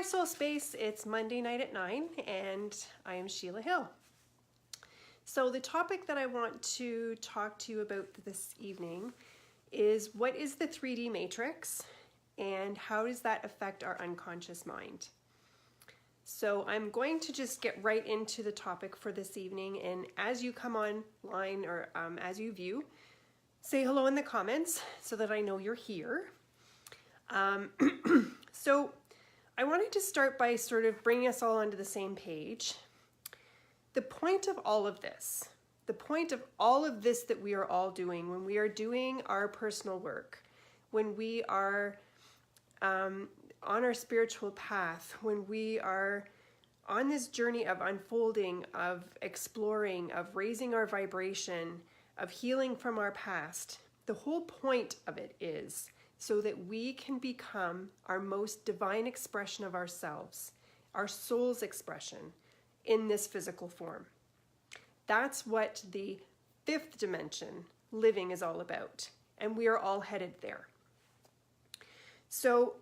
Hi Soul Space, it's Monday night at 9 and I am Sheila Hill. So the topic that I want to talk to you about this evening is what is the 3D matrix and how does that affect our unconscious mind? So I'm going to just get right into the topic for this evening, and as you come online or as you view, say hello in the comments so that I know you're here. So I wanted to start by sort of bringing us all onto the same page. The point of all of this, that we are all doing, when we are doing our personal work, when we are on our spiritual path, when we are on this journey of unfolding, of exploring, of raising our vibration, of healing from our past, the whole point of it is so that we can become our most divine expression of ourselves, our soul's expression in this physical form. That's what the fifth dimension, living, is all about, and we are all headed there. So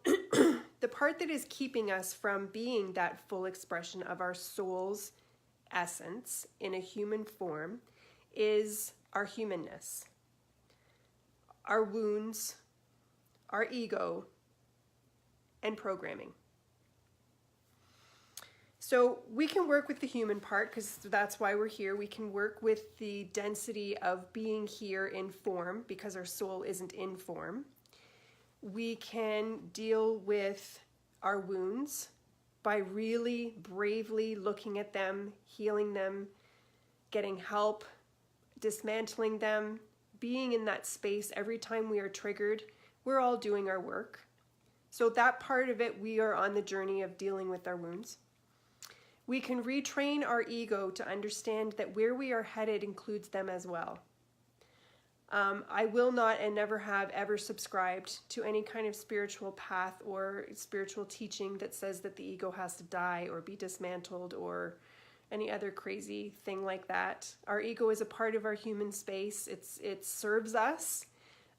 the part that is keeping us from being that full expression of our soul's essence in a human form is our humanness, our wounds, our ego, and programming. So we can work with the human part because that's why we're here. We can work with the density of being here in form because our soul isn't in form. We can deal with our wounds by really bravely looking at them, healing them, getting help, dismantling them, being in that space every time we are triggered. We're all doing our work. So that part of it, we are on the journey of dealing with our wounds. We can retrain our ego to understand that where we are headed includes them as well. I will not and never have ever subscribed to any kind of spiritual path or spiritual teaching that says that the ego has to die or be dismantled or any other crazy thing like that. Our ego is a part of our human space. It serves us.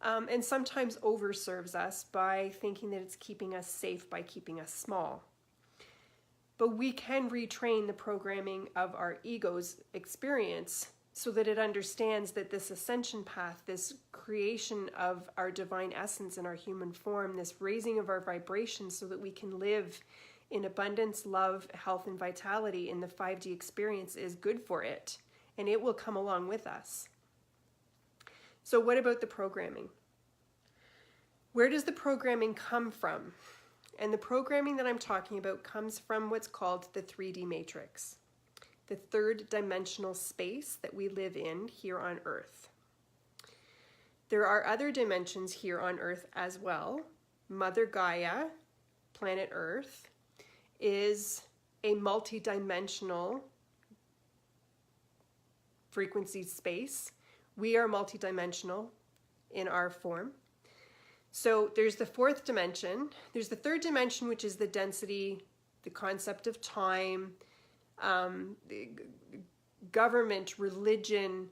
And sometimes overserves us by thinking that it's keeping us safe by keeping us small. But we can retrain the programming of our ego's experience so that it understands that this ascension path, this creation of our divine essence in our human form, this raising of our vibration so that we can live in abundance, love, health, and vitality in the 5D experience is good for it, and it will come along with us. So what about the programming? Where does the programming come from? And the programming that I'm talking about comes from what's called the 3D matrix, the third dimensional space that we live in here on Earth. There are other dimensions here on Earth as well. Mother Gaia, planet Earth, is a multi-dimensional frequency space. We are multidimensional in our form. So there's the fourth dimension. There's the third dimension, which is the density, the concept of time, the government, religion,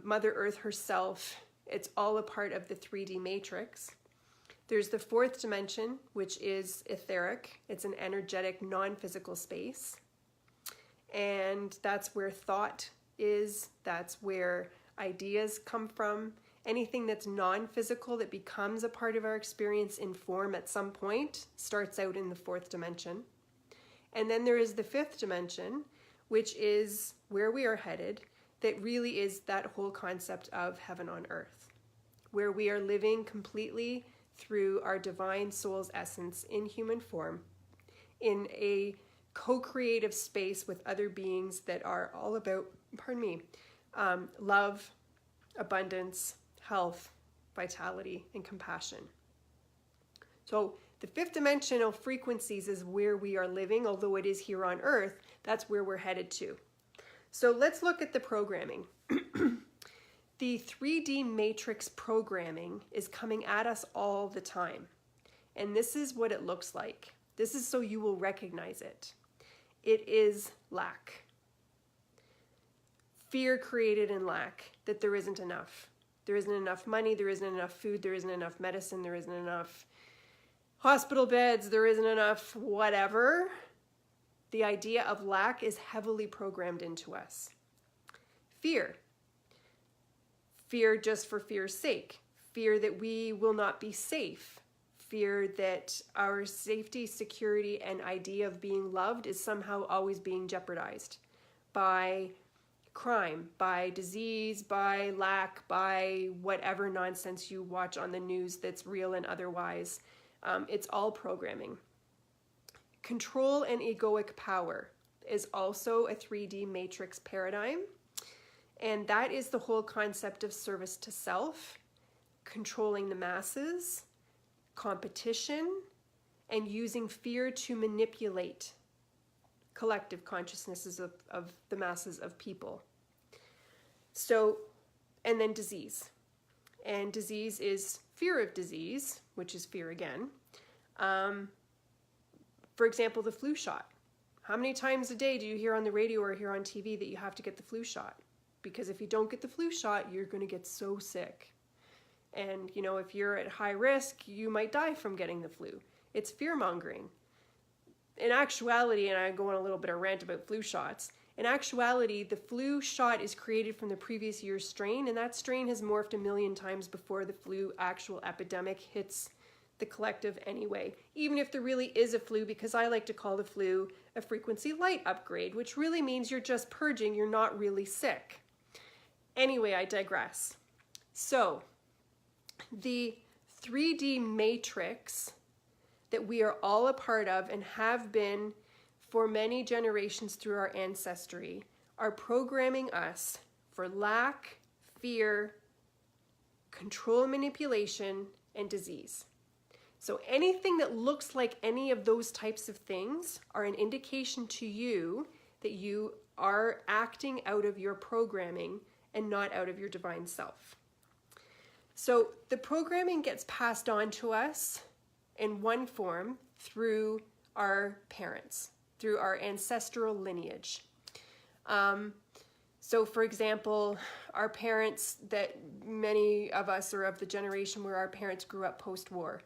Mother Earth herself. It's all a part of the 3D matrix. There's the fourth dimension, which is etheric. It's an energetic, non-physical space. And that's where thought is. That's where ideas come from. Anything that's non-physical that becomes a part of our experience in form at some point starts out in the fourth dimension. And then there is the fifth dimension, which is where we are headed, that really is that whole concept of heaven on earth, where we are living completely through our divine soul's essence in human form, in a co-creative space with other beings that are all about, love, abundance, health, vitality, and compassion. So the fifth dimensional frequencies is where we are living, although it is here on Earth, that's where we're headed to. So let's look at the programming. The 3D matrix programming is coming at us all the time. And this is what it looks like. This is so you will recognize it. It is lack. Fear created in lack, that there isn't enough. There isn't enough money, there isn't enough food, there isn't enough medicine, there isn't enough hospital beds, there isn't enough, whatever. The idea of lack is heavily programmed into us. Fear. Fear just for fear's sake. Fear that we will not be safe. Fear that our safety, security, and idea of being loved is somehow always being jeopardized by crime, by disease, by lack, by whatever nonsense you watch on the news that's real and otherwise. It's all programming. Control and egoic power is also a 3D matrix paradigm. And that is the whole concept of service to self, controlling the masses, competition, and using fear to manipulate collective consciousnesses of the masses of people. So, and then disease. And disease is fear of disease, which is fear again. For example, the flu shot. How many times a day do you hear on the radio or hear on TV that you have to get the flu shot? Because if you don't get the flu shot, you're going to get so sick. And, you know, if you're at high risk, you might die from getting the flu. It's fear-mongering. In actuality, and I go on a little bit of rant about flu shots, in actuality, the flu shot is created from the previous year's strain, and that strain has morphed a million times before the flu actual epidemic hits the collective anyway. Even if there really is a flu, because I like to call the flu a frequency light upgrade, which really means you're just purging, you're not really sick. Anyway, I digress. So, the 3D matrix that we are all a part of and have been for many generations through our ancestry are programming us for lack, fear, control, manipulation, and disease. So anything that looks like any of those types of things are an indication to you that you are acting out of your programming and not out of your divine self. So the programming gets passed on to us in one form through our parents, through our ancestral lineage. So for example, our parents, that many of us are of the generation where our parents grew up post-war,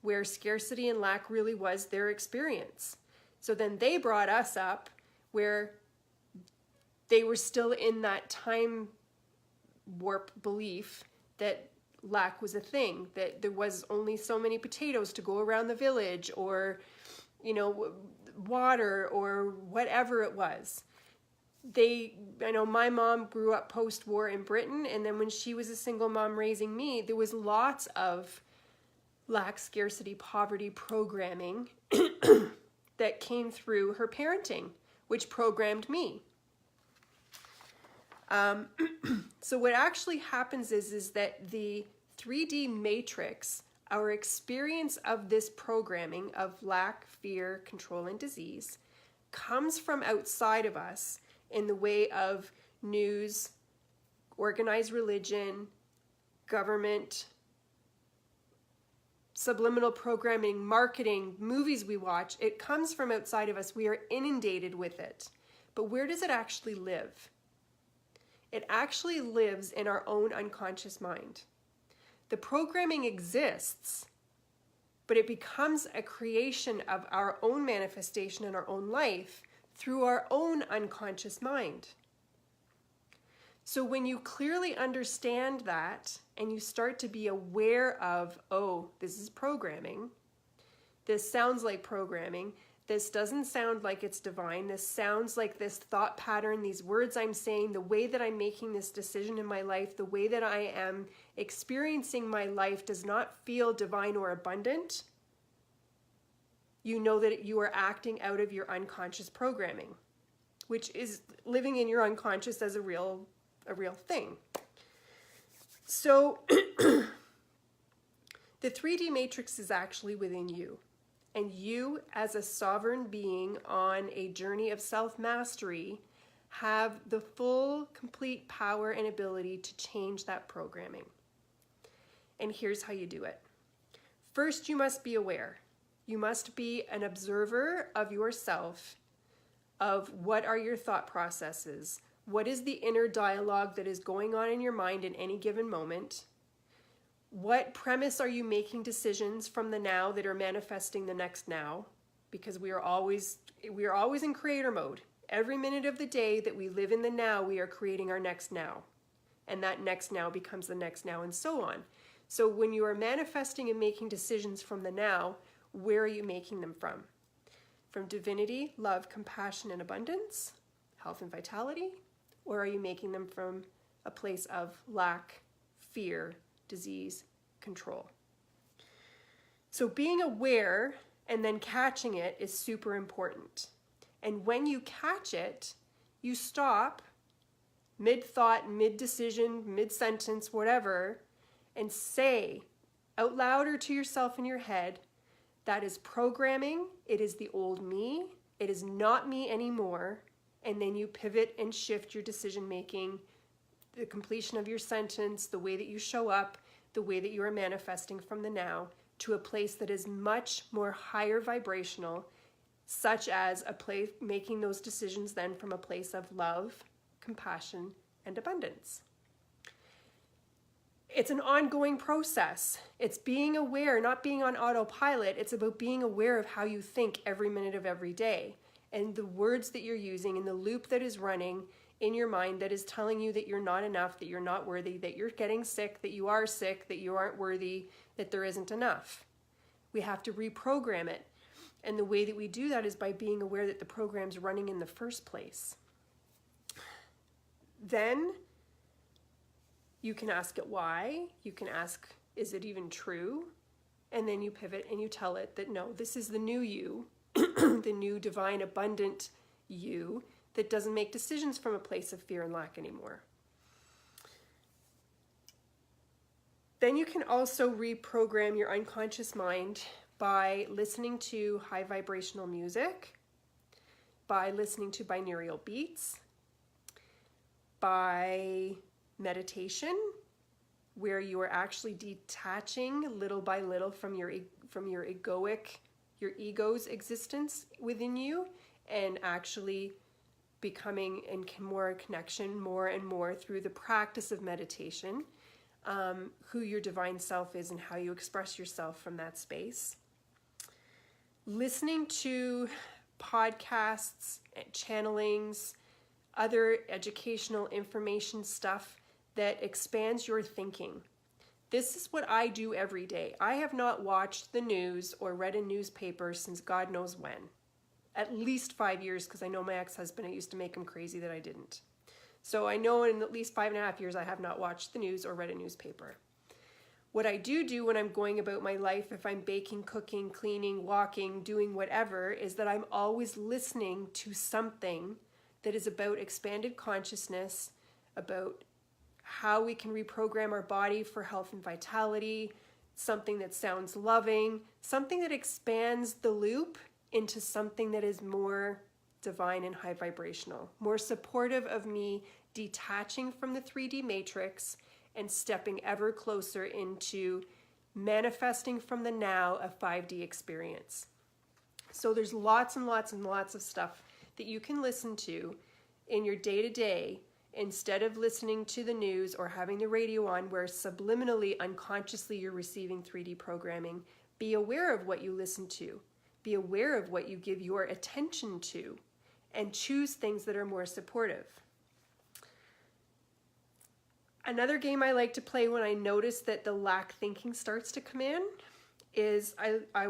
where scarcity and lack really was their experience. So then they brought us up where they were still in that time warp belief that lack was a thing, that there was only so many potatoes to go around the village, or, you know, water, or whatever it was. I know my mom grew up post-war in Britain, and then when she was a single mom raising me, there was lots of lack, scarcity, poverty programming that came through her parenting, which programmed me. So what actually happens is that the 3D matrix, our experience of this programming of lack, fear, control, and disease, comes from outside of us in the way of news, organized religion, government, subliminal programming, marketing, movies we watch. It comes from outside of us. We are inundated with it. But where does it actually live? It actually lives in our own unconscious mind. The programming exists, but it becomes a creation of our own manifestation in our own life through our own unconscious mind. So when you clearly understand that and you start to be aware of, oh, this is programming, this sounds like programming, this doesn't sound like it's divine, this sounds like this thought pattern, these words I'm saying, the way that I'm making this decision in my life, the way that I am experiencing my life does not feel divine or abundant, you know that you are acting out of your unconscious programming, which is living in your unconscious as a real thing. So the 3D matrix is actually within you. And you, as a sovereign being on a journey of self-mastery, have the full, complete power and ability to change that programming. And here's how you do it. First, you must be aware. You must be an observer of yourself, of what are your thought processes, what is the inner dialogue that is going on in your mind in any given moment, What premise are you making decisions from the now that are manifesting the next now? Because we are always in creator mode. Every minute of the day that we live in the now, we are creating our next now. And that next now becomes the next now, and so on. So when you are manifesting and making decisions from the now, where are you making them from? From divinity, love, compassion, and abundance, health and vitality? Or are you making them from a place of lack, fear, disease, control? So being aware and then catching it is super important. And when you catch it, you stop mid-thought, mid-decision, mid-sentence, whatever, and say out loud or to yourself in your head, that is programming, it is the old me, it is not me anymore, and then you pivot and shift your decision making, the completion of your sentence, the way that you show up, the way that you are manifesting from the now, to a place that is much more higher vibrational, such as a place making those decisions then from a place of love, compassion, and abundance. It's an ongoing process. It's being aware, not being on autopilot. It's about being aware of how you think every minute of every day, and the words that you're using, and the loop that is running in your mind that is telling you that you're not enough, that you're not worthy, that you're getting sick, that you are sick, that you aren't worthy, that there isn't enough. We have to reprogram it. And the way that we do that is by being aware that the program's running in the first place. Then you can ask it why. You can ask, is it even true? And then you pivot and you tell it that no, this is the new you, the new divine abundant you that doesn't make decisions from a place of fear and lack anymore. Then you can also reprogram your unconscious mind by listening to high vibrational music, by listening to binaural beats, by meditation, where you are actually detaching little by little from your ego's existence within you, and actually becoming in more connection more and more through the practice of meditation, who your divine self is and how you express yourself from that space. Listening to podcasts, channelings, other educational information stuff that expands your thinking. This is what I do every day. I have not watched the news or read a newspaper since God knows when. At least 5 years, because I know my ex-husband, it used to make him crazy that I didn't. So I know in at least 5.5 years I have not watched the news or read a newspaper. What I do when I'm going about my life, if I'm baking, cooking, cleaning, walking, doing whatever, is that I'm always listening to something that is about expanded consciousness, about how we can reprogram our body for health and vitality, something that sounds loving, something that expands the loop into something that is more divine and high vibrational, more supportive of me detaching from the 3D matrix and stepping ever closer into manifesting from the now a 5D experience. So there's lots and lots and lots of stuff that you can listen to in your day-to-day instead of listening to the news or having the radio on where subliminally, unconsciously you're receiving 3D programming. Be aware of what you listen to. Be aware of what you give your attention to, and choose things that are more supportive. Another game I like to play when I notice that the lack thinking starts to come in is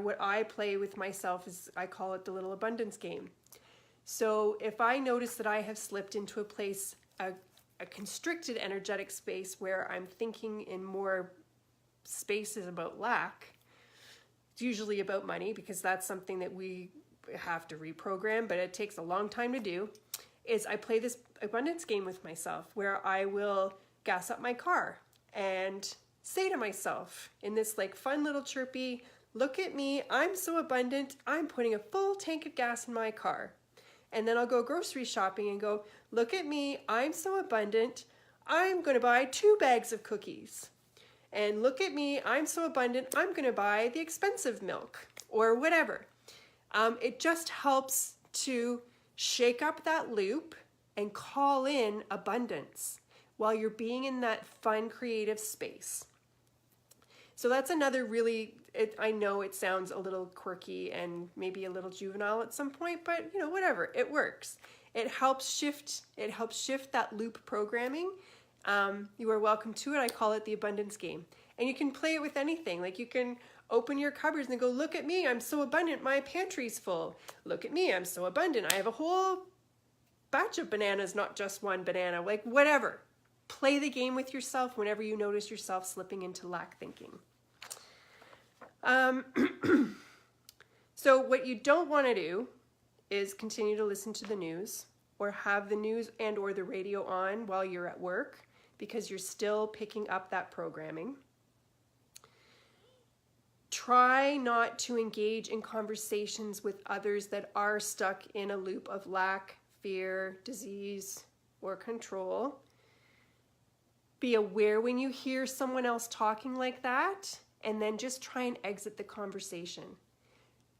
what I play with myself is I call it the little abundance game. So if I notice that I have slipped into a place, a constricted energetic space where I'm thinking in more spaces about lack, it's usually about money because that's something that we have to reprogram, but it takes a long time to do, is I play this abundance game with myself where I will gas up my car and say to myself in this like fun little chirpy, look at me, I'm so abundant, I'm putting a full tank of gas in my car. And then I'll go grocery shopping and go, look at me, I'm so abundant, I'm going to buy 2 bags of cookies. And look at me, I'm so abundant, I'm going to buy the expensive milk or whatever. It just helps to shake up that loop and call in abundance while you're being in that fun, creative space. So that's another really, I know it sounds a little quirky and maybe a little juvenile at some point, but you know, whatever, it works. It helps shift that loop programming. You are welcome to it. I call it the abundance game. And you can play it with anything. Like you can open your cupboards and go, look at me, I'm so abundant, my pantry's full. Look at me, I'm so abundant, I have a whole batch of bananas, not just one banana. Like whatever. Play the game with yourself whenever you notice yourself slipping into lack thinking. So what you don't want to do is continue to listen to the news or have the news and or the radio on while you're at work, because you're still picking up that programming. Try not to engage in conversations with others that are stuck in a loop of lack, fear, disease, or control. Be aware when you hear someone else talking like that, and then just try and exit the conversation.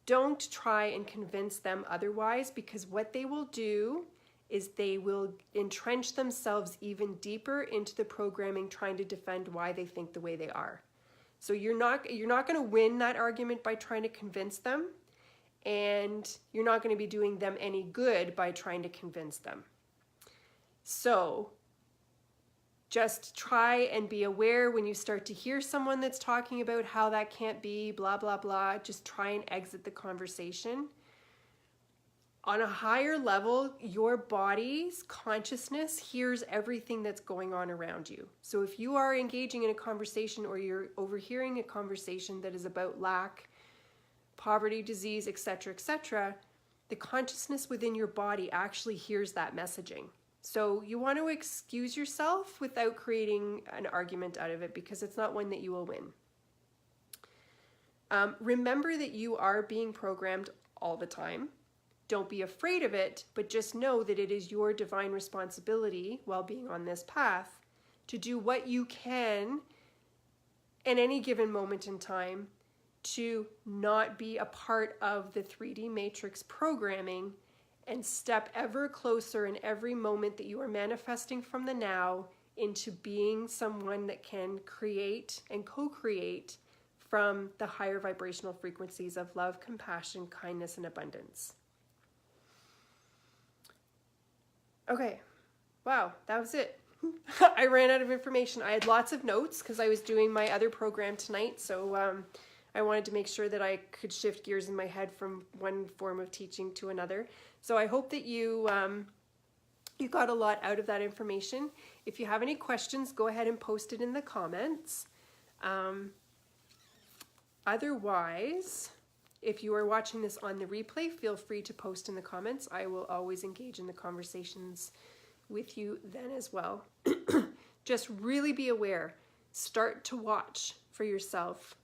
Don't try and convince them otherwise, because what they will do is they will entrench themselves even deeper into the programming, trying to defend why they think the way they are. So you're not going to win that argument by trying to convince them, and you're not going to be doing them any good by trying to convince them. So just try and be aware when you start to hear someone that's talking about how that can't be, blah, blah, blah. Just try and exit the conversation. On a higher level, your body's consciousness hears everything that's going on around you. So if you are engaging in a conversation or you're overhearing a conversation that is about lack, poverty, disease, etc., the consciousness within your body actually hears that messaging. So you want to excuse yourself without creating an argument out of it, because it's not one that you will win. Remember that you are being programmed all the time. Don't be afraid of it, but just know that it is your divine responsibility while being on this path to do what you can in any given moment in time to not be a part of the 3D matrix programming, and step ever closer in every moment that you are manifesting from the now into being someone that can create and co-create from the higher vibrational frequencies of love, compassion, kindness, and abundance. Okay, wow, that was it. I ran out of information. I had lots of notes because I was doing my other program tonight, so I wanted to make sure that I could shift gears in my head from one form of teaching to another. So I hope that you got a lot out of that information. If you have any questions, go ahead and post it in the comments. Otherwise, if you are watching this on the replay, feel free to post in the comments. I will always engage in the conversations with you then as well. Just really be aware. Start to watch for yourself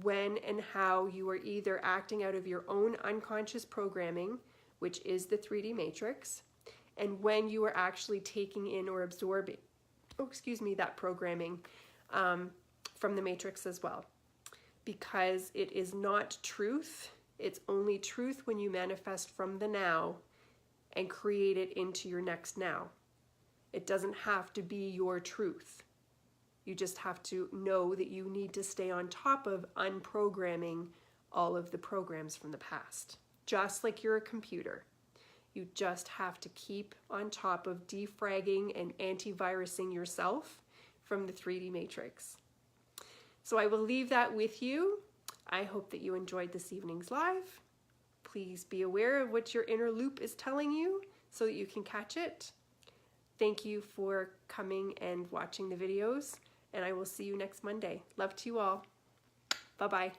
when and how you are either acting out of your own unconscious programming, which is the 3D matrix, and when you are actually taking in or absorbing, that programming from the matrix as well. Because it is not truth. It's only truth when you manifest from the now and create it into your next now. It doesn't have to be your truth. You just have to know that you need to stay on top of unprogramming all of the programs from the past. Just like you're a computer. You just have to keep on top of defragging and antivirusing yourself from the 3D matrix. So I will leave that with you. I hope that you enjoyed this evening's live. Please be aware of what your inner loop is telling you so that you can catch it. Thank you for coming and watching the videos, and I will see you next Monday. Love to you all. Bye-bye.